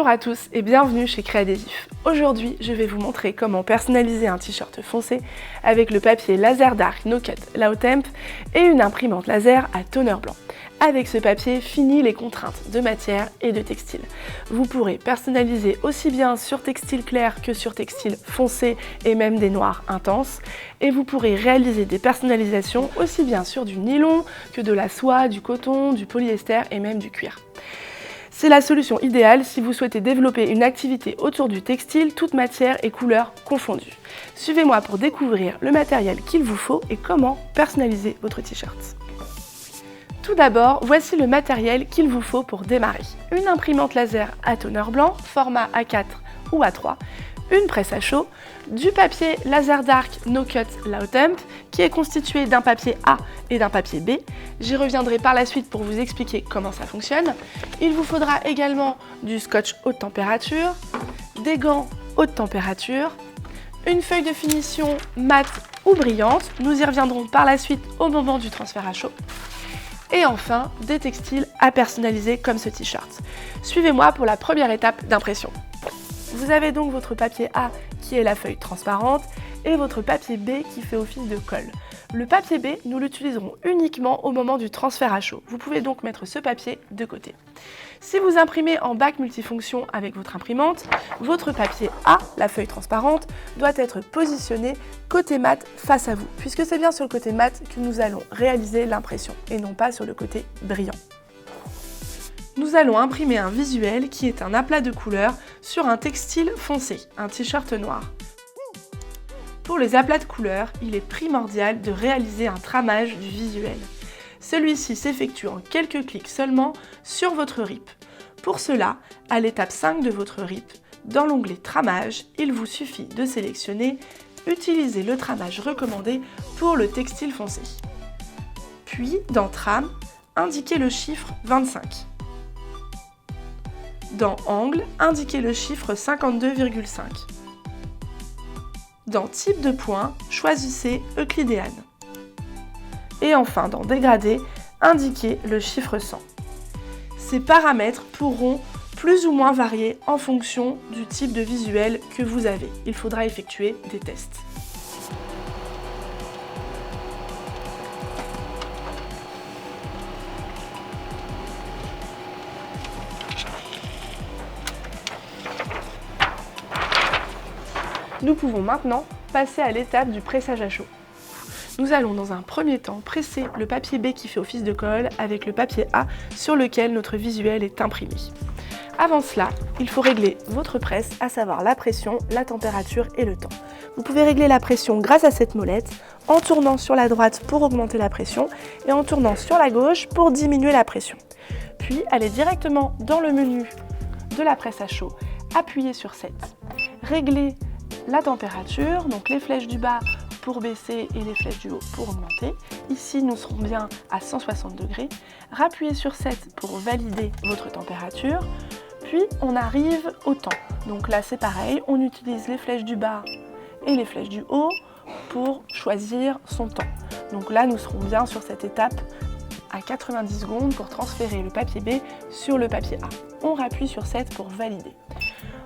Bonjour à tous et bienvenue chez Créadésif. Aujourd'hui, je vais vous montrer comment personnaliser un t-shirt foncé avec le papier Laser Dark No Cut Low Temp et une imprimante laser à toner blanc. Avec ce papier, fini les contraintes de matière et de textile. Vous pourrez personnaliser aussi bien sur textile clair que sur textile foncé et même des noirs intenses. Et vous pourrez réaliser des personnalisations aussi bien sur du nylon que de la soie, du coton, du polyester et même du cuir. C'est la solution idéale si vous souhaitez développer une activité autour du textile, toute matière et couleurs confondues. Suivez-moi pour découvrir le matériel qu'il vous faut et comment personnaliser votre t-shirt. Tout d'abord, voici le matériel qu'il vous faut pour démarrer. Une imprimante laser à toner blanc, format A4 ou A3, une presse à chaud, du papier Laser Dark No Cut Low Temp qui est constitué d'un papier A et d'un papier B. J'y reviendrai par la suite pour vous expliquer comment ça fonctionne. Il vous faudra également du scotch haute température, des gants haute température, une feuille de finition mate ou brillante, nous y reviendrons par la suite au moment du transfert à chaud. Et enfin, des textiles à personnaliser comme ce t-shirt. Suivez-moi pour la première étape d'impression. Vous avez donc votre papier A qui est la feuille transparente et votre papier B qui fait office de colle. Le papier B, nous l'utiliserons uniquement au moment du transfert à chaud. Vous pouvez donc mettre ce papier de côté. Si vous imprimez en bac multifonction avec votre imprimante, votre papier A, la feuille transparente, doit être positionné côté mat face à vous, puisque c'est bien sur le côté mat que nous allons réaliser l'impression et non pas sur le côté brillant. Nous allons imprimer un visuel qui est un aplat de couleurs sur un textile foncé, un t-shirt noir. Pour les aplats de couleurs, il est primordial de réaliser un tramage du visuel. Celui-ci s'effectue en quelques clics seulement sur votre RIP. Pour cela, à l'étape 5 de votre RIP, dans l'onglet Tramage, il vous suffit de sélectionner « Utiliser le tramage recommandé pour le textile foncé ». Puis, dans Tram, indiquez le chiffre 25. Dans Angle, indiquez le chiffre 52,5. Dans Type de point, choisissez Euclidéan. Et enfin, dans Dégradé, indiquez le chiffre 100. Ces paramètres pourront plus ou moins varier en fonction du type de visuel que vous avez. Il faudra effectuer des tests. Nous pouvons maintenant passer à l'étape du pressage à chaud. Nous allons dans un premier temps presser le papier B qui fait office de colle avec le papier A sur lequel notre visuel est imprimé. Avant cela, il faut régler votre presse, à savoir la pression, la température et le temps. Vous pouvez régler la pression grâce à cette molette en tournant sur la droite pour augmenter la pression et en tournant sur la gauche pour diminuer la pression. Puis allez directement dans le menu de la presse à chaud, appuyez sur Set, réglez la température, donc les flèches du bas pour baisser et les flèches du haut pour augmenter. Ici, nous serons bien à 160 degrés. Rappuyez sur Set pour valider votre température. Puis, on arrive au temps. Donc là, c'est pareil, on utilise les flèches du bas et les flèches du haut pour choisir son temps. Donc là, nous serons bien sur cette étape à 90 secondes pour transférer le papier B sur le papier A. On rappuie sur Set pour valider.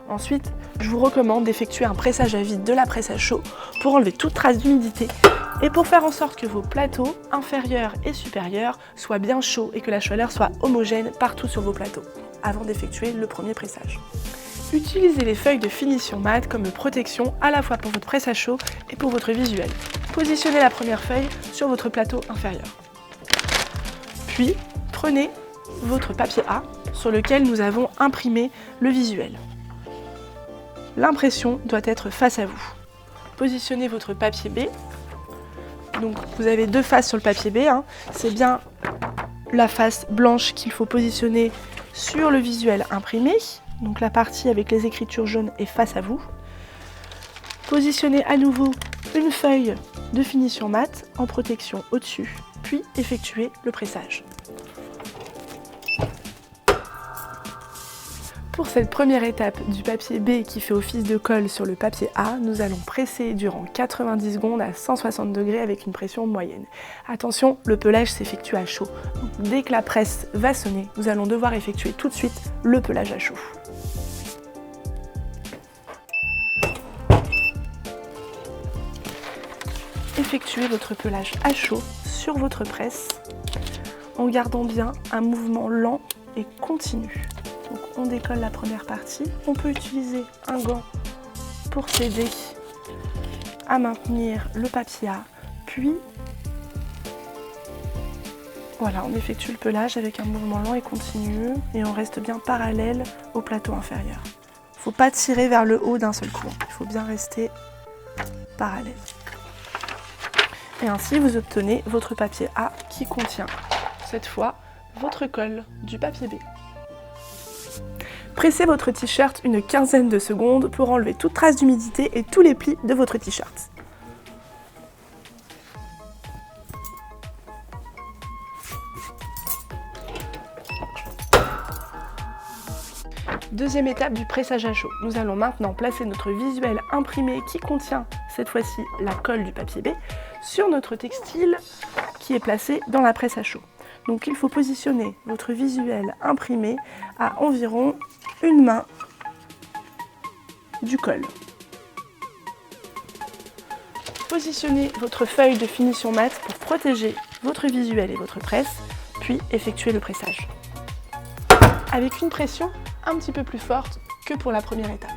Ensuite, je vous recommande d'effectuer un pressage à vide de la presse à chaud pour enlever toute trace d'humidité et pour faire en sorte que vos plateaux inférieurs et supérieurs soient bien chauds et que la chaleur soit homogène partout sur vos plateaux avant d'effectuer le premier pressage. Utilisez les feuilles de finition mat comme protection à la fois pour votre presse à chaud et pour votre visuel. Positionnez la première feuille sur votre plateau inférieur. Puis, prenez votre papier A sur lequel nous avons imprimé le visuel. L'impression doit être face à vous. Positionnez votre papier B. Donc vous avez deux faces sur le papier B. C'est bien la face blanche qu'il faut positionner sur le visuel imprimé. Donc la partie avec les écritures jaunes est face à vous. Positionnez à nouveau une feuille de finition mat en protection au-dessus, puis effectuez le pressage. Pour cette première étape du papier B qui fait office de colle sur le papier A, nous allons presser durant 90 secondes à 160 degrés avec une pression moyenne. Attention, le pelage s'effectue à chaud. Donc, dès que la presse va sonner, nous allons devoir effectuer tout de suite le pelage à chaud. effectuer votre pelage à chaud sur votre presse en gardant bien un mouvement lent et continu. Donc on décolle la première partie. On peut utiliser un gant pour s'aider à maintenir le papier A, puis voilà, on effectue le pelage avec un mouvement lent et continu et on reste bien parallèle au plateau inférieur. Il ne faut pas tirer vers le haut d'un seul coup, il faut bien rester parallèle. Et ainsi vous obtenez votre papier A qui contient cette fois votre colle du papier B. Pressez votre t-shirt une quinzaine de secondes pour enlever toute trace d'humidité et tous les plis de votre t-shirt. Deuxième étape du pressage à chaud. Nous allons maintenant placer notre visuel imprimé qui contient cette fois-ci la colle du papier B sur notre textile qui est placé dans la presse à chaud. Donc il faut positionner votre visuel imprimé à environ une main du col. Positionnez votre feuille de finition mat pour protéger votre visuel et votre presse, puis effectuez le pressage. Avec une pression un petit peu plus forte que pour la première étape.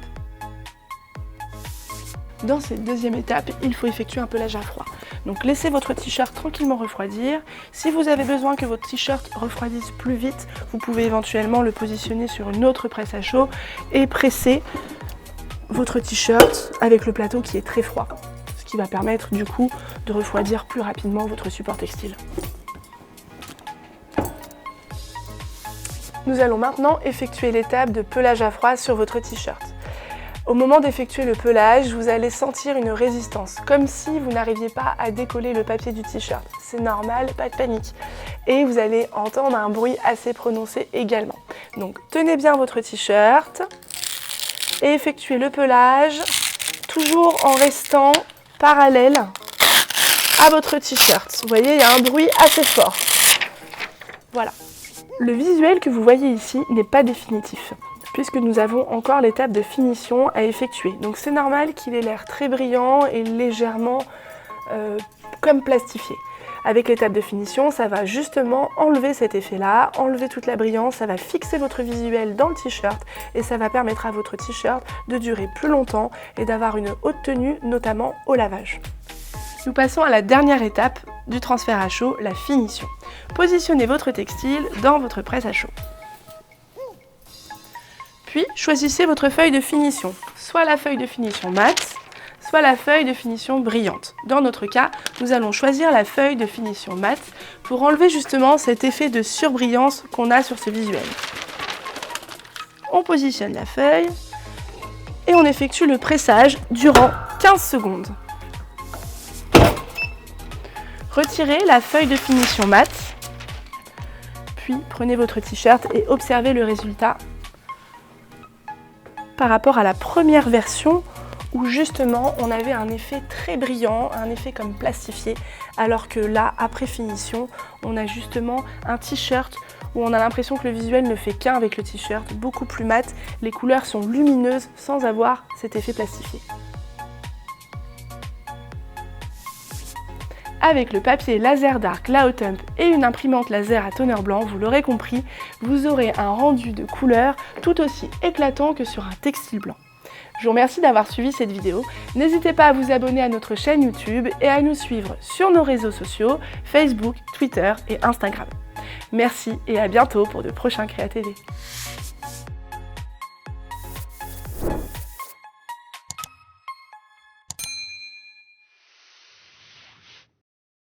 Dans cette deuxième étape, il faut effectuer un pelage à froid. Donc laissez votre t-shirt tranquillement refroidir. Si vous avez besoin que votre t-shirt refroidisse plus vite, vous pouvez éventuellement le positionner sur une autre presse à chaud et presser votre t-shirt avec le plateau qui est très froid. Ce qui va permettre du coup de refroidir plus rapidement votre support textile. Nous allons maintenant effectuer l'étape de pelage à froid sur votre t-shirt. Au moment d'effectuer le pelage, vous allez sentir une résistance, comme si vous n'arriviez pas à décoller le papier du t-shirt. C'est normal, pas de panique. Et vous allez entendre un bruit assez prononcé également. Donc tenez bien votre t-shirt et effectuez le pelage, toujours en restant parallèle à votre t-shirt. Vous voyez, il y a un bruit assez fort. Voilà. Le visuel que vous voyez ici n'est pas définitif, puisque nous avons encore l'étape de finition à effectuer. Donc c'est normal qu'il ait l'air très brillant et légèrement comme plastifié. Avec l'étape de finition, ça va justement enlever cet effet-là, enlever toute la brillance, ça va fixer votre visuel dans le t-shirt et ça va permettre à votre t-shirt de durer plus longtemps et d'avoir une haute tenue, notamment au lavage. Nous passons à la dernière étape du transfert à chaud, la finition. Positionnez votre textile dans votre presse à chaud. Puis choisissez votre feuille de finition, soit la feuille de finition mat, soit la feuille de finition brillante. Dans notre cas, nous allons choisir la feuille de finition mat pour enlever justement cet effet de surbrillance qu'on a sur ce visuel. On positionne la feuille et on effectue le pressage durant 15 secondes. Retirez la feuille de finition mat, puis prenez votre t-shirt et observez le résultat par rapport à la première version où justement on avait un effet très brillant, un effet comme plastifié, alors que là, après finition, on a justement un t-shirt où on a l'impression que le visuel ne fait qu'un avec le t-shirt, beaucoup plus mat, les couleurs sont lumineuses sans avoir cet effet plastifié. Avec le papier Laser Dark Lautemp et une imprimante laser à toner blanc, vous l'aurez compris, vous aurez un rendu de couleur tout aussi éclatant que sur un textile blanc. Je vous remercie d'avoir suivi cette vidéo. N'hésitez pas à vous abonner à notre chaîne YouTube et à nous suivre sur nos réseaux sociaux, Facebook, Twitter et Instagram. Merci et à bientôt pour de prochains Créa TV.